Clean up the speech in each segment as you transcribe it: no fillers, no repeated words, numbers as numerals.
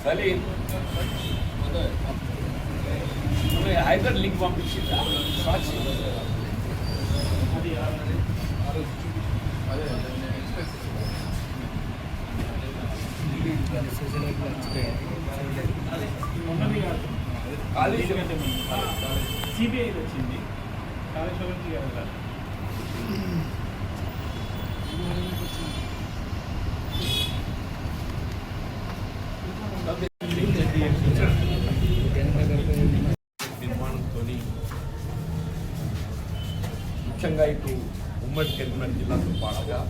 Salim Hyder link పంపించిందా సాక్షి CBI వచ్చింది కాళేశ్వరంకి నిర్మాణంతో ముఖ్యంగా ఇటు ఉమ్మడి కరీంనగర్ జిల్లాతో పాటుగా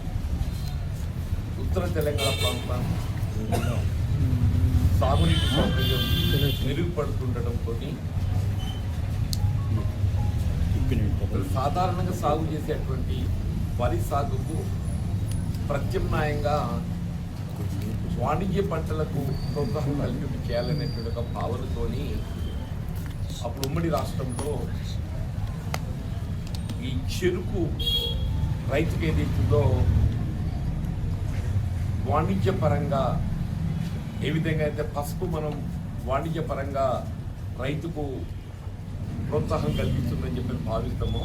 ఉత్తర తెలంగాణ ప్రాంతంలో సాగునీటి సౌకర్యం మెరుగుపడుతుండటంతో సాధారణంగా సాగు చేసేటువంటి వరి సాగుకు ప్రత్యామ్నాయంగా వాణిజ్య పంటలకు ప్రోత్సాహం కల్పించి చేయాలనేటువంటి ఒక భావనతోని అప్పుడు ఉమ్మడి రాష్ట్రంలో ఈ చెరుకు రైతుకు ఏదైతుందో వాణిజ్యపరంగా ఏ విధంగా అయితే పసుపు మనం వాణిజ్యపరంగా రైతుకు ప్రోత్సాహం కలిగిస్తుందని చెప్పి భావిస్తామో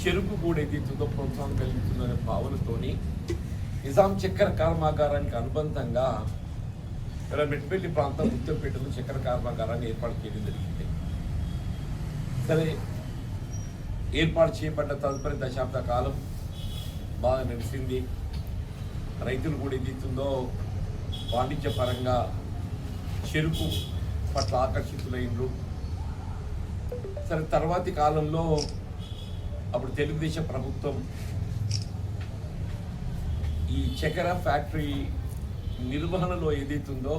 చెరుకు కూడా ఏదైతుందో ప్రోత్సాహం కలిగిస్తుందనే భావనతోని నిజాం చక్కెర కర్మాగారానికి అనుబంధంగా ఇక్కడ మెట్పల్లి ప్రాంతం ముత్యంపేటలో చక్కెర కర్మాగారాన్ని ఏర్పాటు చేయడం జరిగింది. సరే ఏర్పాటు చేయబడ్డ తదుపరి దశాబ్ద కాలం బాగా నడిచింది. రైతులు కూడా ఏదైతుందో వాణిజ్యపరంగా చెరుకు పట్ల ఆకర్షితులైనరు. సరే తర్వాతి కాలంలో అప్పుడు తెలుగుదేశం ప్రభుత్వం ఈ చక్కెర ఫ్యాక్టరీ నిర్వహణలో ఏదైతుందో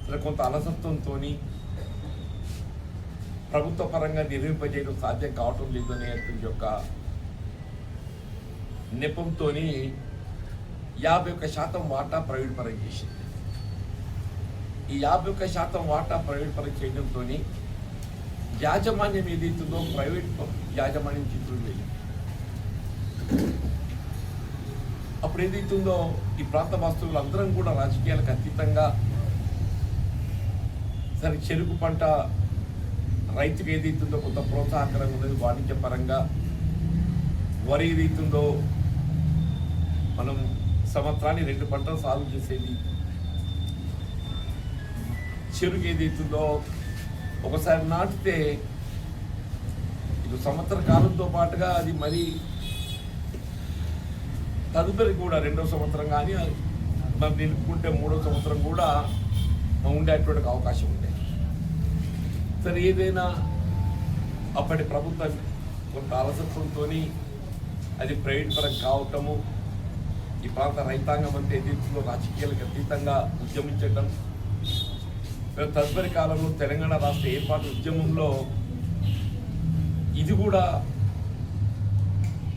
సరే కొంత అలసత్వంతో ప్రభుత్వ పరంగా నిర్వహింపజేయడం సాధ్యం కావటం లేదు అనేటువంటి యొక్క నెపంతో 51% వాటా ప్రైవేట్ పరం చేసింది. ఈ 51% వాటా ప్రైవేట్ పరం చేయడంతో యాజమాన్యం ఏదైతుందో ప్రైవేట్ యాజమాన్యం చిత్రులు వెళ్ళింది. అప్పుడు ఏదైతుందో ఈ ప్రాంత వాస్తువులు అందరం కూడా రాజకీయాలకు అతీతంగా సరే చెరుకు పంట రైతుకు ఏదైతుందో కొంత ప్రోత్సాహకరంగా ఉన్నది. వాణిజ్యపరంగా వరి ఏదైతుందో మనం సంవత్సరాన్ని 2 పంటలు సాగు చేసేది. చెరుకు ఏదైతుందో ఒకసారి నాటితే ఇది సంవత్సర కాలంతో పాటుగా అది మరి తదుపరి కూడా 2వ సంవత్సరం కానీ మనం నిలుపుకుంటే 3వ సంవత్సరం కూడా ఉండేటువంటి అవకాశం ఉండేది. సరే ఏదైనా అప్పటి ప్రభుత్వం కొంత అలసత్వంతో అది ప్రైవేట్ పరం కావటము, ఈ ప్రాంత రైతాంగం అంతా ఎదుర్కొలో రాజకీయాలకు అతీతంగా ఉద్యమించటం, తదుపరి కాలంలో తెలంగాణ రాష్ట్ర ఏర్పాటు ఉద్యమంలో ఇది కూడా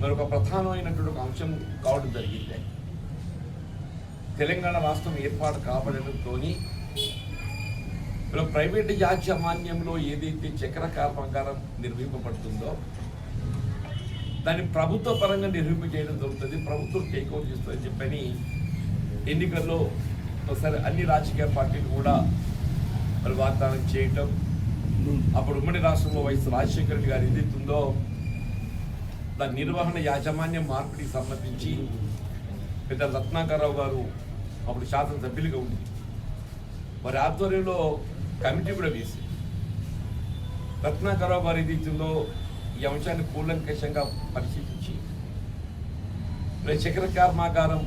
మరొక ప్రధానమైనటువంటి ఒక అంశం కావడం జరిగింది. తెలంగాణ రాష్ట్రం ఏర్పాటు కాబడడంతో ప్రైవేటు యాజమాన్యంలో ఏదైతే చక్కెర కర్మాగారం నిర్వహింపబడుతుందో దాన్ని ప్రభుత్వ పరంగా నిర్వహింపజేయడం జరుగుతుంది. ప్రభుత్వం టేక్ ఓవర్ చేస్తుందని చెప్పని ఎన్నికల్లో ఒకసారి అన్ని రాజకీయ పార్టీలు కూడా మరి వాగ్దానం చేయటం. అప్పుడు ఉమ్మడి రాష్ట్రంలో వైఎస్ రాజశేఖర రెడ్డి గారు ఏదైతుందో దాని నిర్వహణ యాజమాన్యం మార్పిడికి సంబంధించి పెద్ద రత్నాకరరావు గారు అప్పుడు శాసనసభ్యులుగా ఉంది. వారి ఆధ్వర్యంలో కమిటీ కూడా వేసి రత్నాకరరావు గారు ఏదైతుందో ఈ అంశాన్ని కూలంకషంగా పరిశీలించి చక్కెర కర్మాగారం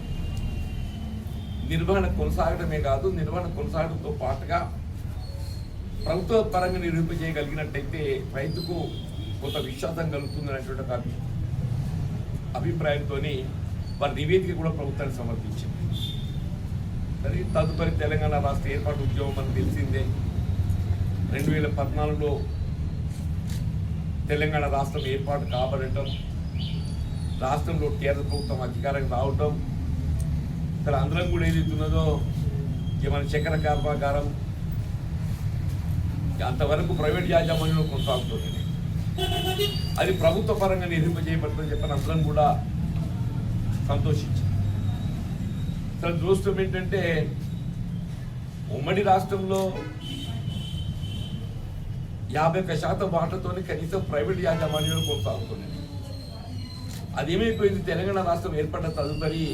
నిర్వహణ కొనసాగడమే కాదు, నిర్వహణ కొనసాగడంతో పాటుగా ప్రభుత్వ పరంగా నిర్వహింపజేయగలిగినట్టయితే రైతుకు కొంత విశ్వాసం కలుగుతుందనేటువంటి ఒక అభిప్రాయంతో వారి నివేదిక కూడా ప్రభుత్వానికి సమర్పించింది. సరే తదుపరి తెలంగాణ రాష్ట్ర ఏర్పాటు ఉద్యమం మనకు తెలిసిందే. 2014లో తెలంగాణ రాష్ట్రం ఏర్పాటు కాబడటం, రాష్ట్రంలో టీఆర్ఎస్ ప్రభుత్వం అధికారం రావటం, ఇక్కడ అందరం కూడా ఏదైతున్నదో మన చక్కెర కర్మాగారం అంతవరకు ప్రైవేట్ యాజమాన్యంలో కొనసాగుతుంది. అది ప్రభుత్వ పరంగా నిర్వహింపజేయబడుతుందని చెప్పని అందరం కూడా సంతోషించారు. సరే దురదృష్టం ఏంటంటే ఉమ్మడి రాష్ట్రంలో 51% వాటాతోనే కనీసం ప్రైవేట్ యాజమాన్యాలు కొనసాగుతున్నాయి. అదేమైపోయింది, తెలంగాణ రాష్ట్రం ఏర్పడ్డ తదుపరి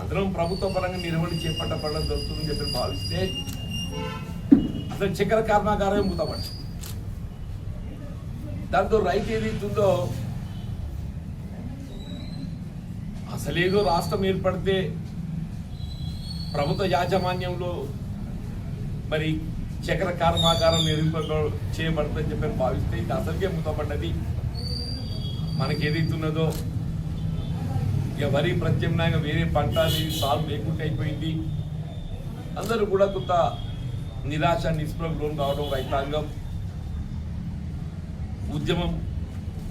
అందరం ప్రభుత్వ పరంగా నిర్వహణ చేపట్టడం జరుగుతుందని చెప్పి భావిస్తే అసలు చక్కెర కర్మాగారమే మూతపడి, దాంతో రైతు ఏదైతుందో అసలేదో రాష్ట్రం ఏర్పడితే ప్రభుత్వ యాజమాన్యంలో మరి చక్కెర కర్మాగారం చేయబడుతుందని చెప్పి భావిస్తే ఇది అసలుకే మూతపడ్డది. మనకి ఏదైతున్నదో ఇక వరి ప్రత్యామ్నాయంగా వేరే పంట అనేది సాగు లేకుండా అయిపోయింది. అందరూ కూడా కొంత నిరాశ నిస్పృహకు లోను కావడం, రైతాంగం ఉద్యమం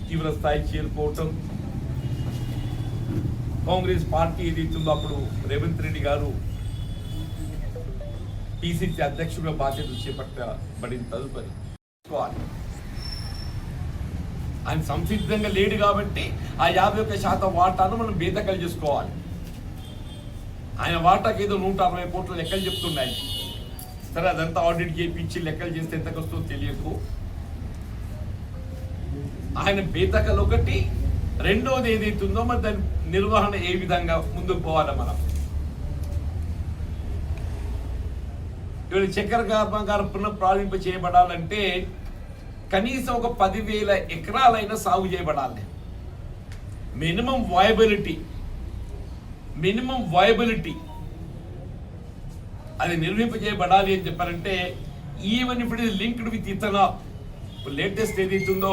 తీవ్ర స్థాయికి చేరుకోవటం, కాంగ్రెస్ పార్టీ ఏదైతుందో అప్పుడు రేవంత్ రెడ్డి గారు పిసిసి అధ్యక్షుడిగా బాధ్యతలు చేపట్టబడిన తదుపరి ఆయన సంసిద్ధంగా లేడు కాబట్టి ఆ 51% వాటాను మనం బేదకలు చేసుకోవాలి. ఆయన వాటాకి ఏదో 160 కోట్ల లెక్కలు చెప్తున్నాయి. సరే, అదంతా ఆడిట్ చేయించి లెక్కలు చేస్తే ఎంతకు వస్తుందో తెలియదు. ఆయన బేదకలు ఒకటి, రెండోది ఏదైతుందో మరి దాని నిర్వహణ ఏ విధంగా ముందుకు పోవాలి. మనం ఇవాళ చక్కెర కర్మాగారం పునః ప్రారంభింప చేయబడాలంటే కనీసం ఒక 10,000 ఎకరాలైనా సాగు చేయబడాలి. మినిమం వయబిలిటీ అది నిర్వహింపజేయబడాలి అని చెప్పారంటే ఈవెన్ ఇప్పుడు ఇది లింక్డ్ విత్ ఇథనాల్. లేటెస్ట్ ఏదైతుందో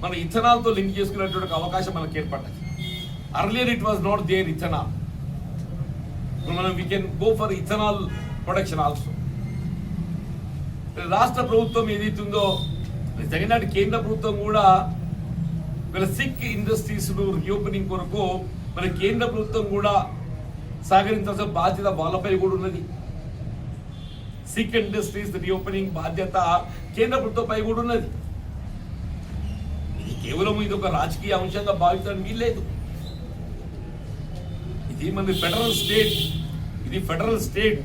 మన ఇథనాల్తో లింక్ చేసుకునేటువంటి అవకాశం మనకు ఏర్పడ్డది. Earlier it was not there ethanol. మనం we can go for ethanol production also. రాష్ట్ర ప్రభుత్వం ఏదైతుందో జగన్నాటి కేంద్ర ప్రభుత్వం కూడా వీళ్ళ సిక్ ఇండస్ట్రీస్ రీఓపెనింగ్ కొరకు మన కేంద్ర ప్రభుత్వం కూడా సహకరించాల్సిన బాధ్యత వాళ్ళపై కూడా ఉన్నది. సిక్ ఇండస్ట్రీస్ రీఓపెనింగ్ బాధ్యత కేంద్ర ప్రభుత్వంపై కూడా ఉన్నది. ఇది కేవలం ఇది ఒక రాజకీయ అంశంగా భావించడానికి వీల్లేదు. ఇది మన ఫెడరల్ స్టేట్.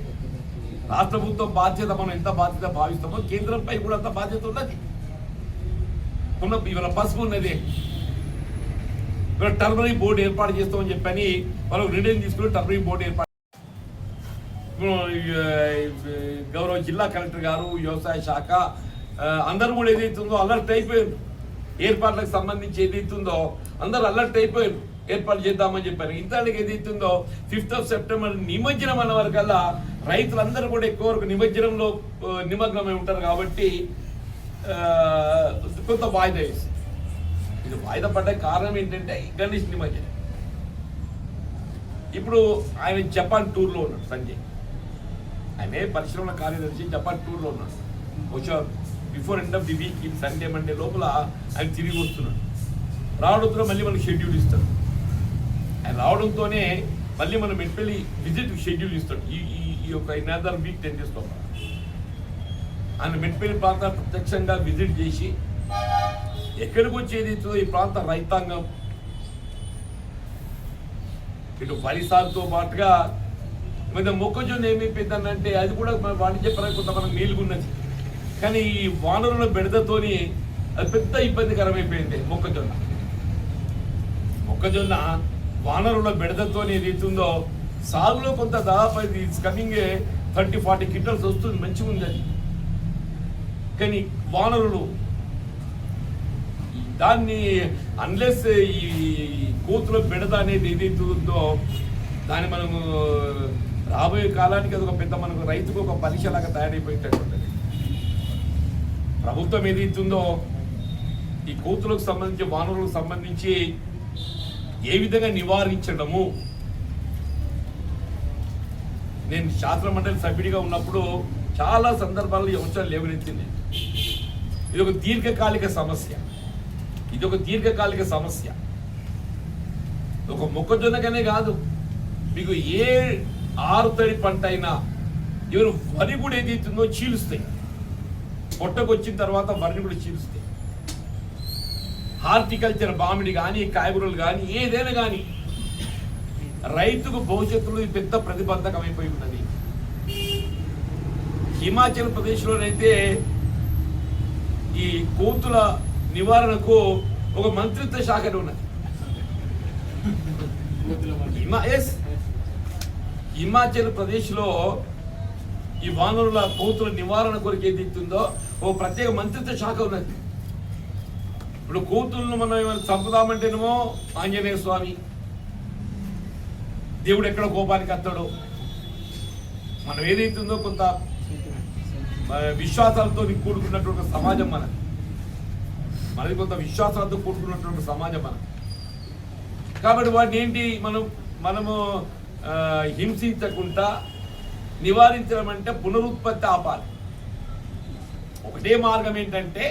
రాష్ట్ర ప్రభుత్వం బాధ్యత మనం ఎంత బాధ్యత భావిస్తామో కేంద్రంపై కూడా అంత బాధ్యత ఉన్నది. ఇవాళ పసుపు ఉన్నది, ఇవాళ టర్మరీ బోర్డు ఏర్పాటు చేస్తామని చెప్పని వాళ్ళకు నిర్ణయం తీసుకుని టర్మరీ బోర్డు ఏర్పాటు. గౌరవ జిల్లా కలెక్టర్ గారు, వ్యవసాయ శాఖ అందరూ కూడా ఏదైతుందో అలర్ట్ అయిపోయారు. ఏర్పాట్లకు సంబంధించి ఏదైతుందో అందరూ అలర్ట్ అయిపోయారు, ఏర్పాటు చేద్దామని చెప్పారు. ఇంతటికి ఏదైతుందో 5th సెప్టెంబర్ నిమజ్జనం అన్న వరకల్లా రైతులందరూ కూడా ఎక్కువ వరకు నిమజ్జనంలో నిమగ్నమై ఉంటారు కాబట్టి కొంత వాయిదా వేసి, ఇది వాయిదా పడ్డ కారణం ఏంటంటే గణేష్ నిమజ్జనం. ఇప్పుడు ఆయన జపాన్ టూర్లో ఉన్నాడు. సంజయ్ ఆయనే పరిశ్రమల కార్యదర్శి, జపాన్ టూర్లో ఉన్నాడు. బహుశా before end of the week, ఈ సండే మండే లోపల ఆయన తిరిగి వస్తున్నాడు. రావడంతో మళ్ళీ మనకు షెడ్యూల్ ఇస్తాడు. ఆయన రావడంతోనే మళ్ళీ మనం మెట్పల్లి విజిట్ షెడ్యూల్ ఇస్తాడు. ఈ యొక్క ఇన్నదర్ వీక్ 10 days లోపల ఆయన మెట్పల్లి ప్రాంతాన్ని ప్రత్యక్షంగా విజిట్ చేసి ఎక్కడికి వచ్చేది ఈ ప్రాంత రైతాంగం ఇటు వరి సాగుతో పాటుగా మీద మొక్కజొన్న ఏమైపోయిందనంటే అది కూడా మన వాణిజ్యపరంగా కొంత మనకు నీలుగున్నది. కానీ ఈ వానరుల బెడదతోని అది పెద్ద ఇబ్బందికరమైపోయింది. మొక్కజొన్న వానరుల బెడదతో ఏదైతుందో సాగులో కొంత దాదాపు కమింగ్ 30-40 క్వింటల్స్ వస్తుంది, మంచిగా ఉంది అది. కానీ వానరులు దాన్ని అన్లెస్ ఈ కోతుల బెడద అనేది ఏదైతే ఉందో దాన్ని మనము రాబోయే కాలానికి అది ఒక పెద్ద మనకు రైతుకు ఒక పరీక్షలాగా తయారైపోయేటటువంటిది. ప్రభుత్వం ఏదైతుందో ఈ కోతులకు సంబంధించి వానరులకు సంబంధించి ఏ విధంగా నివారించడము. నేను శాస్త్ర మండలి సభ్యుడిగా ఉన్నప్పుడు చాలా సందర్భాల్లో ఈ అంశాలు లేవనెత్తింది. ఇది ఒక దీర్ఘకాలిక సమస్య. ఒక మొక్కజొన్నకనే కాదు, మీకు ఏ ఆరుతడి పంట అయినా ఎవరు వరి కూడా ఏదైతుందో చీలుస్తాయి. పొట్టకొచ్చిన తర్వాత వరిని కూడా చీలుస్తాయి. హార్టికల్చర్ మామిడి కానీ కాయగూరలు కానీ ఏదైనా కానీ రైతుకు భవిష్యత్తులో పెద్ద ప్రతిబంధకమైపోయి ఉన్నది. హిమాచల్ ప్రదేశ్లోనైతే ఈ కోతుల నివారణకు ఒక మంత్రిత్వ శాఖ ఉన్నది. హిమాచల్ ప్రదేశ్లో ఈ వానరుల కోతుల నివారణ కొరకు ఏదైతుందో ఓ ప్రత్యేక మంత్రిత్వ శాఖ ఉన్నది. ఇప్పుడు కోతులను మనం ఏమైనా చంపుదామంటేనేమో ఆంజనేయ స్వామి, దేవుడు ఎక్కడ కోపానికి వస్తాడో, మనం ఏదైతుందో కొంత విశ్వాసాలతో కూడుకున్నటువంటి సమాజం మనది కొంత విశ్వాసాలతో కూడుకున్నటువంటి సమాజం కాబట్టి వాటిని ఏంటి మనము హింసించకుండా నివారించడం అంటే పునరుత్పత్తి ఆపాలి. ఒకటే మార్గం ఏంటంటే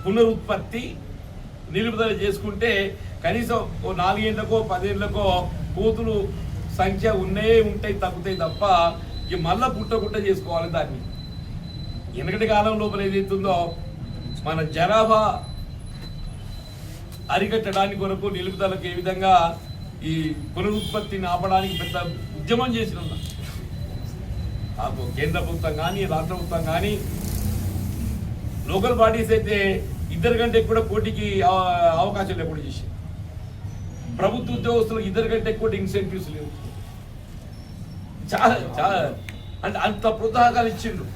పునరుత్పత్తి నిలుపుదల చేసుకుంటే కనీసం ఓ 4 ఏళ్లకో 10 ఏళ్లకో కోతులు సంఖ్య ఉంటాయి తగ్గుతాయి తప్ప ఇక మళ్ళా పుట్టకుండా చేసుకోవాలి దాన్ని. వెనకటి కాలం లోపల ఏదైతుందో మన జనాభా అరికట్టడానికి కొరకు నిలుపుదలకు ఏ విధంగా ఈ పునరుత్పత్తిని ఆపడానికి పెద్ద ఉద్యమం చేసిన కేంద్ర ప్రభుత్వం కానీ రాష్ట్ర ప్రభుత్వం కానీ లోకల్ బాడీస్ అయితే 2 కంటే ఎక్కువ పోటీకి అవకాశం లేకుండా చేసి, ప్రభుత్వ ఉద్యోగస్తులకు 2 కంటే ఎక్కువ ఇన్సెంటివ్స్ లేవు. చాలా చాలా అంటే అంత ప్రోత్సాహకాలు ఇచ్చిండ్రు.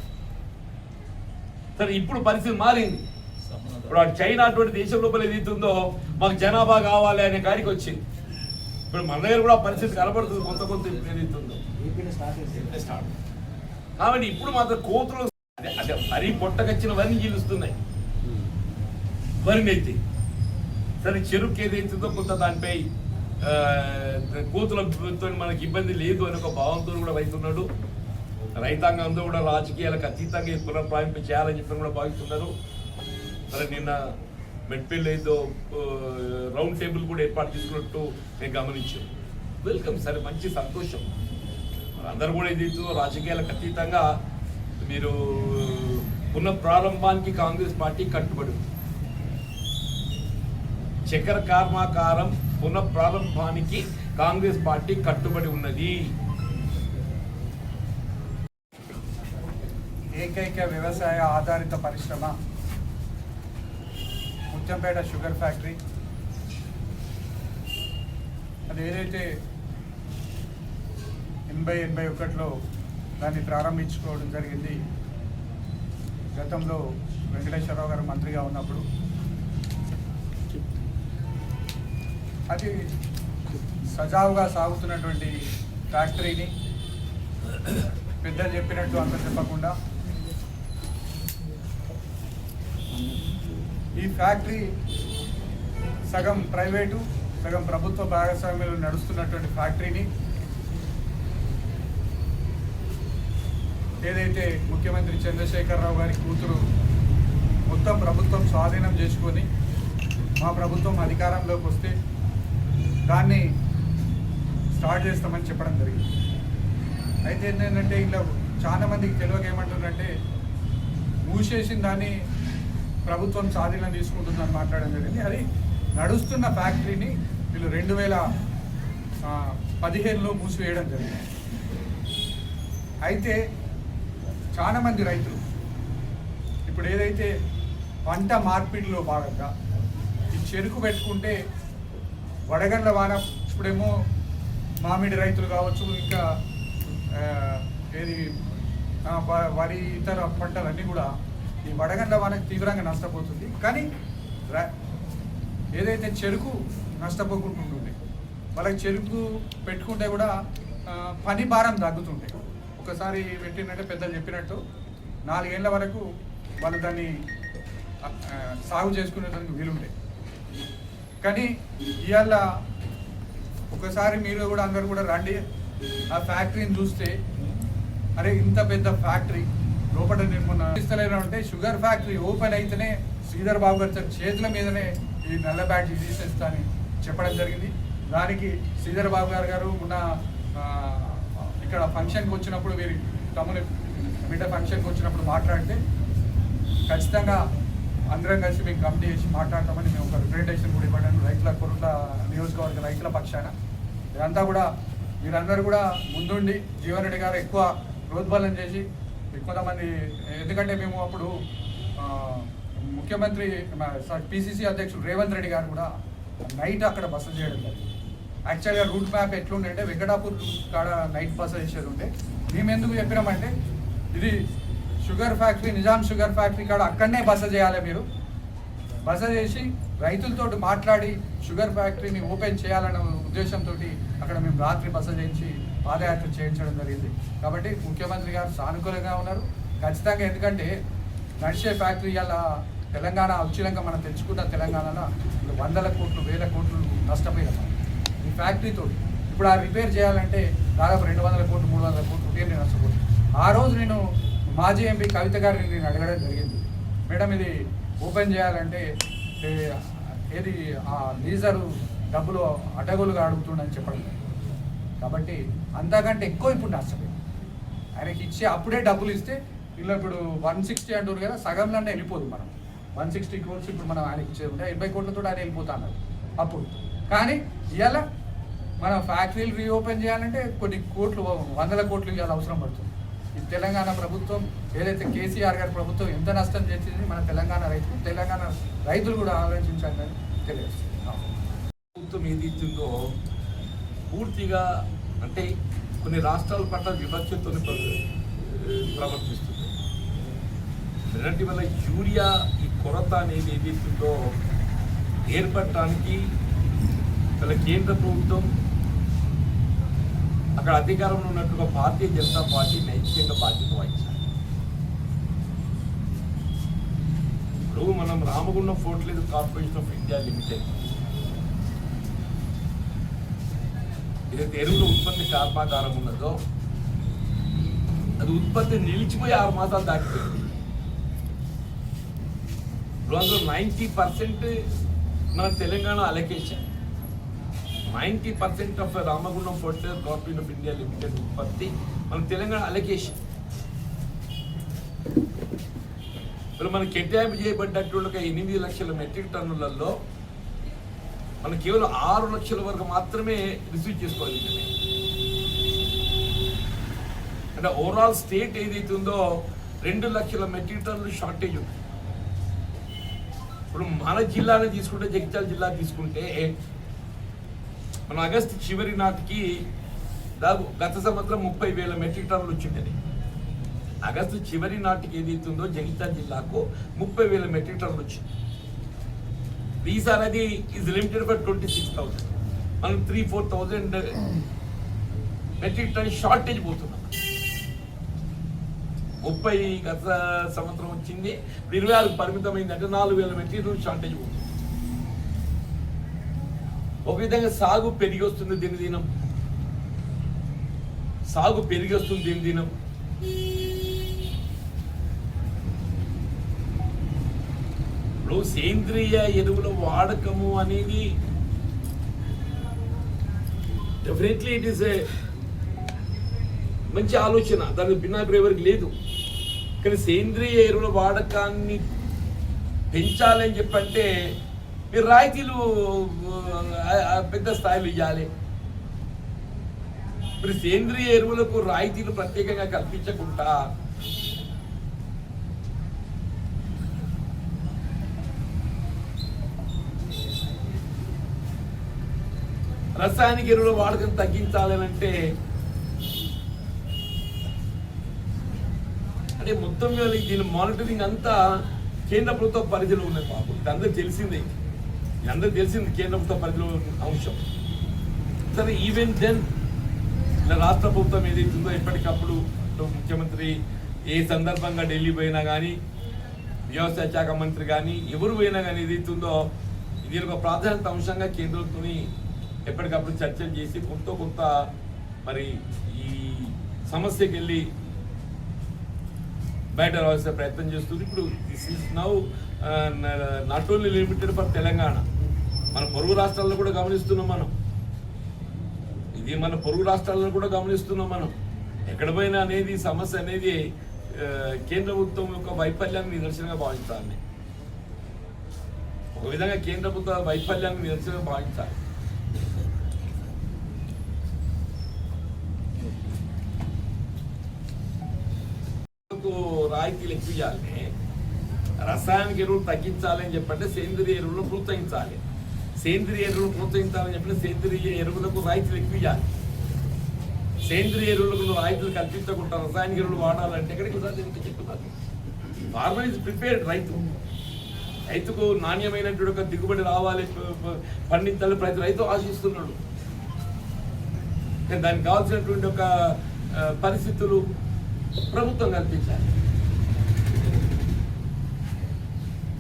సరే ఇప్పుడు పరిస్థితి మారింది. ఇప్పుడు చైనా అటువంటి దేశం లోపల ఏదైతుందో మాకు జనాభా కావాలి అనే కాడికి వచ్చింది. ఇప్పుడు మన దగ్గర కూడా పరిస్థితి కనబడుతుంది కొంత ఏదైతుందో. కాబట్టి ఇప్పుడు మాత్రం కోతులు అంటే మరీ పొట్టకొచ్చిన వరిని గీలుస్తున్నాయి. వరిని అయితే సరే చెరుకు ఏదైతుందో కొంత దానిపై కోతులతో మనకి ఇబ్బంది లేదు అనే ఒక భావంతో కూడా రైతున్నాడు. రైతాంగంతో కూడా రాజకీయాలకు అతీతంగా పునఃప్రారంభ చేయాలని చెప్పి కూడా భావిస్తున్నారు. సరే నిన్న మెట్పల్లి ఏదో రౌండ్ టేబుల్ కూడా ఏర్పాటు చేసుకున్నట్టు నేను గమనించాను. వెల్కమ్, సరే మంచి సంతోషం. అందరూ కూడా ఏదైతుందో రాజకీయాలకు అతీతంగా మీరు పునఃప్రారంభానికి కాంగ్రెస్ పార్టీ కట్టుబడి, చక్కెర కర్మాగారం పునఃప్రారంభానికి కాంగ్రెస్ పార్టీ కట్టుబడి ఉన్నది. ఏకైక వ్యవసాయ ఆధారిత పరిశ్రమ ముత్యంపేట షుగర్ ఫ్యాక్టరీ. అది ఏదైతే 80-81లో దాన్ని ప్రారంభించుకోవడం జరిగింది. గతంలో వెంకటేశ్వరరావు గారు మంత్రిగా ఉన్నప్పుడు అది సజావుగా సాగుతున్నటువంటి ఫ్యాక్టరీని పెద్దలు చెప్పినట్టు అంత చెప్పకుండా ఈ ఫ్యాక్టరీ సగం ప్రైవేటు సగం ప్రభుత్వ భాగస్వామ్యంలో నడుస్తున్నటువంటి ఫ్యాక్టరీని ఏదైతే ముఖ్యమంత్రి చంద్రశేఖరరావు గారి కూతురు మొత్తం ప్రభుత్వం స్వాధీనం చేసుకొని మా ప్రభుత్వం అధికారంలోకి వస్తే దాన్ని స్టార్ట్ చేస్తామని చెప్పడం జరిగింది. అయితే ఏంటంటే ఇలా చాలా మందికి తెలియక ఏమంటుందంటే మూసేసిన దాన్ని ప్రభుత్వం స్వాధీనం తీసుకుంటుందని మాట్లాడడం జరిగింది. అది నడుస్తున్న ఫ్యాక్టరీని వీళ్ళు 2015లో మూసివేయడం జరిగింది. అయితే చాలామంది రైతులు ఇప్పుడు ఏదైతే పంట మార్పిడిలో భాగంగా ఈ చెరుకు పెట్టుకుంటే వడగండ్ల వాన, ఇప్పుడేమో మామిడి రైతులు కావచ్చు, ఇంకా ఏది వరి ఇతర పంటలన్నీ కూడా ఈ వడగండ్ల వానకు తీవ్రంగా నష్టపోతుంది. కానీ ఏదైతే చెరుకు నష్టపోకుండా ఉంటుంది, వాళ్ళకి చెరుకు పెట్టుకుంటే కూడా పని భారం తగ్గుతుంటాయి. ఒకసారి పెట్టినట్టే పెద్దలు చెప్పినట్టు 4 ఏళ్ల వరకు వాళ్ళు దాన్ని సాగు చేసుకునేందుకు వీలుంటాయి. కానీ ఇవాళ ఒకసారి మీరు కూడా అందరు కూడా రండి, ఆ ఫ్యాక్టరీని చూస్తే అరే ఇంత పెద్ద ఫ్యాక్టరీ లోపల నిర్మాణం ఇస్తలేరు అంటే షుగర్ ఫ్యాక్టరీ ఓపెన్ అయితేనే శ్రీధర్ బాబు గారి చేతుల మీదనే ఈ నల్ల బ్యాడ్జీ తీసేస్తా అని చెప్పడం జరిగింది. దానికి శ్రీధర్ బాబు గారు ఉన్న ఇక్కడ ఫంక్షన్కి వచ్చినప్పుడు వీరి తమ్ముని బిడ్డ ఫంక్షన్కి వచ్చినప్పుడు మాట్లాడితే ఖచ్చితంగా అందరం కలిసి మీకు కమిటీ చేసి మాట్లాడతామని మేము ఒక రిప్రజెంటేషన్ కూడా ఇవ్వడం రైతుల కొరుట్ల నియోజకవర్గ రైతుల పక్షాన. ఇదంతా కూడా మీరందరూ కూడా ముందుండి జీవన్ రెడ్డి గారు ఎక్కువ ప్రోద్బలం చేసి కొంతమంది, ఎందుకంటే మేము అప్పుడు ముఖ్యమంత్రి పిసిసి అధ్యక్షుడు రేవంత్ రెడ్డి గారు కూడా నైట్ అక్కడ బస చేయడం జరిగింది. యాక్చువల్గా రూట్ మ్యాప్ ఎట్లుండే అంటే వెంకటాపూర్ కాడ నైట్ బస చేసేది ఉంటే మేము ఎందుకు చెప్పినామంటే ఇది sugar factory, Nizam sugar factory కాడ అక్కడనే బస చేయాలి, మీరు బస చేసి రైతులతో మాట్లాడి షుగర్ ఫ్యాక్టరీని ఓపెన్ చేయాలన్న ఉద్దేశంతో అక్కడ మేము రాత్రి బస చేయించి పాదయాత్ర చేయించడం జరిగింది. కాబట్టి ముఖ్యమంత్రి గారు సానుకూలంగా ఉన్నారు ఖచ్చితంగా. ఎందుకంటే నడిచే ఫ్యాక్టరీ అలా తెలంగాణ వచ్చినాక మనం తెచ్చుకున్న తెలంగాణలో ఇప్పుడు 100 కోట్లు 1000 కోట్లు నష్టపోయినాం ఈ ఫ్యాక్టరీతో. ఇప్పుడు ఆ రిపేర్ చేయాలంటే దాదాపు 200 కోట్లు 300 కోట్లు నేను నష్టపోతుంది. ఆ రోజు నేను మాజీ ఎంపీ కవిత గారిని నేను అడగడం జరిగింది, మేడం ఇది ఓపెన్ చేయాలంటే ఏది ఆ లీజరు డబ్బులు అడ్డగోలుగా అడుగుతుండని చెప్పడం. కాబట్టి అంతకంటే ఎక్కువ ఇప్పుడు నష్టపోయింది. ఆయనకి ఇచ్చే అప్పుడే డబ్బులు ఇస్తే ఇలా ఇప్పుడు 160 అంటారు కదా, సగంలోనే వెళ్ళిపోదు. మనం 160 crores ఇప్పుడు మనం ఆయనకి ఇచ్చేది ఉంటే 80 కోట్లతో ఆయన వెళ్ళిపోతా అన్నారు అప్పుడు. కానీ ఇవాళ మనం ఫ్యాక్టరీలు రీఓపెన్ చేయాలంటే కొన్ని కోట్లు 100 కోట్లు ఇవాళ అవసరం పడుతుంది. ఈ తెలంగాణ ప్రభుత్వం ఏదైతే కేసీఆర్ గారి ప్రభుత్వం ఎంత నష్టం చేసింది మన తెలంగాణ రైతులు కూడా ఆలోచించాలని తెలియజేస్తుంది. ప్రభుత్వం ఏది ఇచ్చిందో పూర్తిగా అంటే కొన్ని రాష్ట్రాల పట్ల వివక్షతో ప్రవర్తిస్తుంది. ఇలాంటి వల్ల యూరియా ఈ కొరత అనేది ఏదైతుందో ఏర్పడటానికి ఇలా కేంద్ర ప్రభుత్వం అక్కడ అధికారంలో ఉన్నట్టుగా భారతీయ జనతా పార్టీ నైతికంగా బాధ్యత వహించాలి. ఇప్పుడు మనం Ramagundam fertilizer corporation of India limited ఏదైతే ఎరువుల ఉత్పత్తి కర్మాగారం ఉన్నదో అది ఉత్పత్తి నిలిచిపోయి 6 మాసాలు దాటిపోయింది. ఇప్పుడు అందులో 90% మన Telangana allocation. 90% of Ramagundam fertiliser corporation of India limited ఉత్పత్తి మన తెలంగాణ అలొకేషన్. ఇప్పుడు మనకు కేటాయింపు చేయబడ్డటువంటి 8 లక్షల మెట్రిక్ టన్నులలో మనం కేవలం 6 లక్షల వరకు మాత్రమే రిసీవ్ చేసుకోవాలి. అంటే ఓవరాల్ స్టేట్ ఏదైతే ఉందో 2 లక్షల మెట్రిక్ టన్నులు షార్టేజ్ ఉంది. ఇప్పుడు మన జిల్లాని తీసుకుంటే, జగిత్యాల జిల్లా తీసుకుంటే మన ఆగస్టు చివరి నాటికి దాదాపు గత సంవత్సరం 30,000 మెట్రిక్ టన్నులు వచ్చిండేది. ఆగస్టు చివరి నాటికి ఏదైతే ఉందో జగిత్యాల జిల్లాకు 30,000 మెట్రిక్ టన్నులు వచ్చింది. ఈసారి అది ఈజ్ లిమిటెడ్ ఫర్ 26,000. మనం 3-4,000 మెట్రిక్ టన్ షార్టేజ్ పోతున్నాం. 30 గత సంవత్సరం వచ్చింది, 26 పరిమితమైందంటే 4,000 మెట్రిక్ టన్ షార్టేజ్ పోతుంది. ఒక విధంగా సాగు పెరిగి వస్తుంది దినదినం. ఇప్పుడు సేంద్రియ ఎరువుల వాడకము అనేది డెఫినెట్లీ ఇట్ ఈస్ ఏ మంచి ఆలోచన, దానికి భిన్నాభిప్రాయం ఎవరికి లేదు. కానీ సేంద్రియ ఎరువుల వాడకాన్ని పెంచాలని చెప్పంటే మీరు రాయితీలు పెద్ద స్థాయిలో ఇవ్వాలి. మరి సేంద్రియ ఎరువులకు రాయితీలు ప్రత్యేకంగా కల్పించకుండా రసాయనిక ఎరువుల వాడకం తగ్గించాలని అంటే మొత్తం దీని మానిటరింగ్ అంతా కేంద్ర ప్రభుత్వ పరిధిలో ఉన్నాయి. బాబు అందరికి తెలిసింది కేంద్ర ప్రభుత్వ పరిధిలో అంశం. సరే, ఈవెన్ దెన్ రాష్ట్ర ప్రభుత్వం ఏదైతుందో ఎప్పటికప్పుడు ముఖ్యమంత్రి ఏ సందర్భంగా ఢిల్లీ పోయినా కానీ, వ్యవసాయ శాఖ మంత్రి కానీ, ఎవరు పోయినా కానీ ఏదైతుందో దీని ఒక ప్రాధాన్యత అంశంగా కేంద్రంతో ఎప్పటికప్పుడు చర్చలు చేసి కొంత మరి ఈ సమస్యకి వెళ్ళి బయట రాసే ప్రయత్నం చేస్తుంది. ఇప్పుడు this is now not only limited for Telangana, మన పొరుగు రాష్ట్రాల్లో కూడా గమనిస్తున్నాం మనం. ఇది మన పొరుగు రాష్ట్రాల్లో కూడా గమనిస్తున్నాం మనం. ఎక్కడ పోయినా అనేది సమస్య అనేది కేంద్ర ప్రభుత్వం యొక్క వైఫల్యాన్ని నిదర్శనంగా భావించాలి. ఒక విధంగా కేంద్ర ప్రభుత్వ వైఫల్యాన్ని నిదర్శనంగా భావించాలి. రాయితీలు ఎక్కువ ఇవ్వాలి, రసాయనిక ఎరువులు తగ్గించాలని చెప్పంటే సేంద్రియ ఎరువులను ప్రోత్సహించాలి, సేంద్రియ ఎరువులు ప్రోత్సహించాలని చెప్పిన సేంద్రియ ఎరువులకు రాయితీలు ఎక్కువ ఇవ్వాలి. సేంద్రియ ఎరువులకు రాయితీలు కల్పించకుండా రసాయనిక ఎరువులు వాడాలంటే ఎక్కడికి చెప్తున్నారు. Farmer is prepared. రైతుకు నాణ్యమైనటువంటి ఒక దిగుబడి రావాలి, పండించాలి ప్రతి రైతు ఆశిస్తున్నాడు. దానికి కావాల్సినటువంటి ఒక పరిస్థితులు ప్రభుత్వం కల్పించాలి.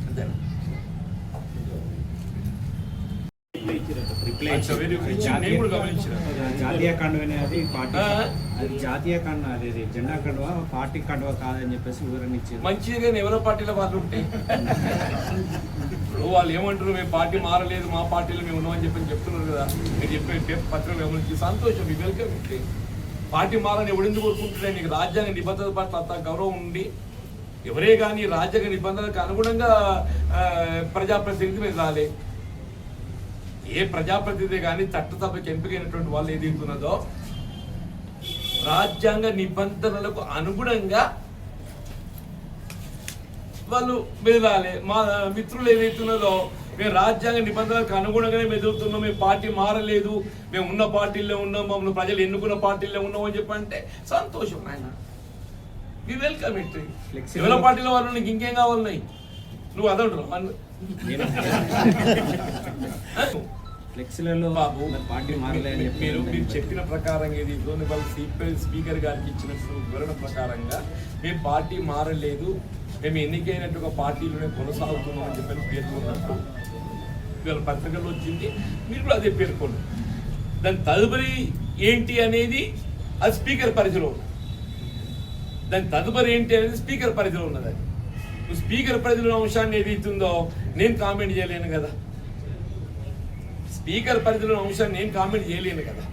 అంతేనా? జాతీయ కండువనే అది పార్టీ, అది జాతీయ కండ, అది జెండా కండువ పార్టీ కండువ కాదని చెప్పేసి వివరణ ఇచ్చారు. మంచిగా ఎవరో పార్టీలో వాళ్ళు ఉంటే ఇప్పుడు వాళ్ళు ఏమంటారు, మేము పార్టీ మారలేదు, మా పార్టీలో మేము ఉన్నామని చెప్తున్నారు కదా. మీరు చెప్పే పత్రికలు ఎవరికి సంతోషం, మీ వెల్కమ్. పార్టీ మారని ఎవడెందుకు కోరుకుంటుంటే నీకు రాజ్యాంగ నిబంధనల పట్ల అంత గౌరవం ఉండి ఎవరే కానీ రాజ్యాంగ నిబంధనలకు అనుగుణంగా ప్రజాప్రతినిధి మీద రాలే. ఏ ప్రజాప్రతినిధి కానీ చట్టసభకి ఎంపికైనటువంటి వాళ్ళు ఏదైతున్నదో రాజ్యాంగ నిబంధనలకు అనుగుణంగా వాళ్ళు మెదలాలి. మా మిత్రులు ఏదైతున్నదో మేము రాజ్యాంగ నిబంధనలకు అనుగుణంగానే మెదులుతున్నాం, మేము పార్టీ మారలేదు, మేము ఉన్న పార్టీల్లో ఉన్నాం, మమ్మల్ని ప్రజలు ఎన్నుకున్న పార్టీల్లో ఉన్నాం అని చెప్పంటే సంతోషం. ఆయన వి వెల్కమ్ ఇట్. ఎవరి పార్టీలో వాళ్ళు నీకు ఇంకేం కావాలి, నువ్వు అదంటారు ఫ్లెక్సీలలో బాబు. పార్టీ మారలేదని మీరు చెప్పిన ప్రకారంగా ఇది స్పీకర్ గారికి ఇచ్చినట్టు వివరణ ప్రకారంగా మేము పార్టీ మారలేదు, మేము ఎన్నికైనట్టు ఒక పార్టీలోనే కొనసాగుతున్నాం అని చెప్పని పేర్కొన్నట్టు ఇవాళ పత్రికల్లో వచ్చింది. మీరు కూడా అదే పేర్కొన్నారు. దాని తదుపరి ఏంటి అనేది అది స్పీకర్ పరిధిలో ఉన్నది. దాని తదుపరి ఏంటి అనేది స్పీకర్ పరిధిలో ఉన్నది. అది నువ్వు స్పీకర్ పరిధిలో అంశాన్ని ఏదైతుందో నేను కామెంట్ చేయలేను కదా, స్పీకర్ పరిధిలో అంశాన్ని నేను కామెంట్ చేయలేను కదా.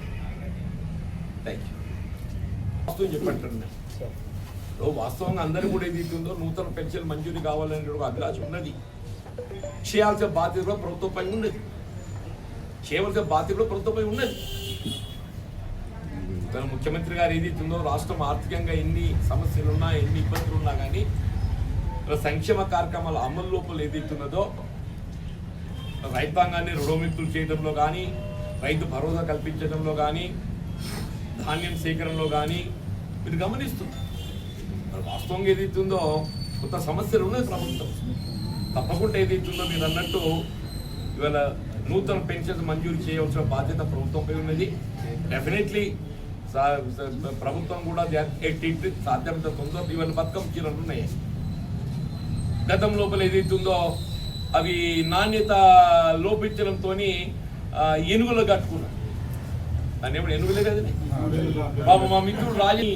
Thank you. వాస్తవం చెప్పంటున్నా, వాస్తవంగా అందరూ కూడా ఏదైతుందో నూతన పెన్షన్ మంజూరు కావాలనే ఒక అభిలాష ఉన్నది. చేయాల్సిన బాధ్యత కూడా ప్రభుత్వంపై ఉన్నది, చేయవలసిన బాధ్యత కూడా ప్రభుత్వంపై ఉన్నది. కానీ ముఖ్యమంత్రి గారు ఏదైతుందో రాష్ట్రం ఆర్థికంగా ఎన్ని సమస్యలు ఉన్నా, ఎన్ని ఇబ్బందులు ఉన్నా కానీ సంక్షేమ కార్యక్రమాల అమలు లోపల ఏదైతున్నదో రైతాంగాన్ని రుణముక్తులు చేయడంలో కానీ, రైతు భరోసా కల్పించడంలో కానీ, ధాన్యం సేకరణలో కానీ మీరు గమనిస్తున్నారు. వాస్తవంగా ఏదైతుందో కొత్త సమస్యలు ఉన్నాయి ప్రభుత్వం. తప్పకుండా ఏదైతుందో మీరు అన్నట్టు ఇవాళ నూతన పెన్షన్ మంజూరు చేయవలసిన బాధ్యత ప్రభుత్వంపై ఉన్నది. డెఫినెట్లీ ప్రభుత్వం కూడా సాధ్యమంత తొందరగా ఇవాళ బతుకమ్మ చీరలు ఉన్నాయి. గతం లోపల ఏదైతుందో అవి నాణ్యత లోపించడంతో ఏనుగులు కట్టుకున్నారు. దాన్ని ఏమన్నా ఏనుగులే కదండి బాబు. మా మిత్రుడు రాజీ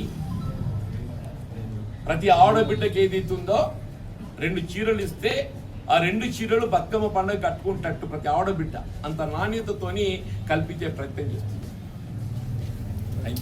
ప్రతి ఆడబిడ్డకి ఏదైతుందో 2 చీరలు ఇస్తే ఆ 2 చీరలు బతుకమ్మ పండుగ కట్టుకుంటట్టు ప్రతి ఆడబిడ్డ అంత నాణ్యతతోని కల్పించే ప్రయత్నం చేస్తుంది.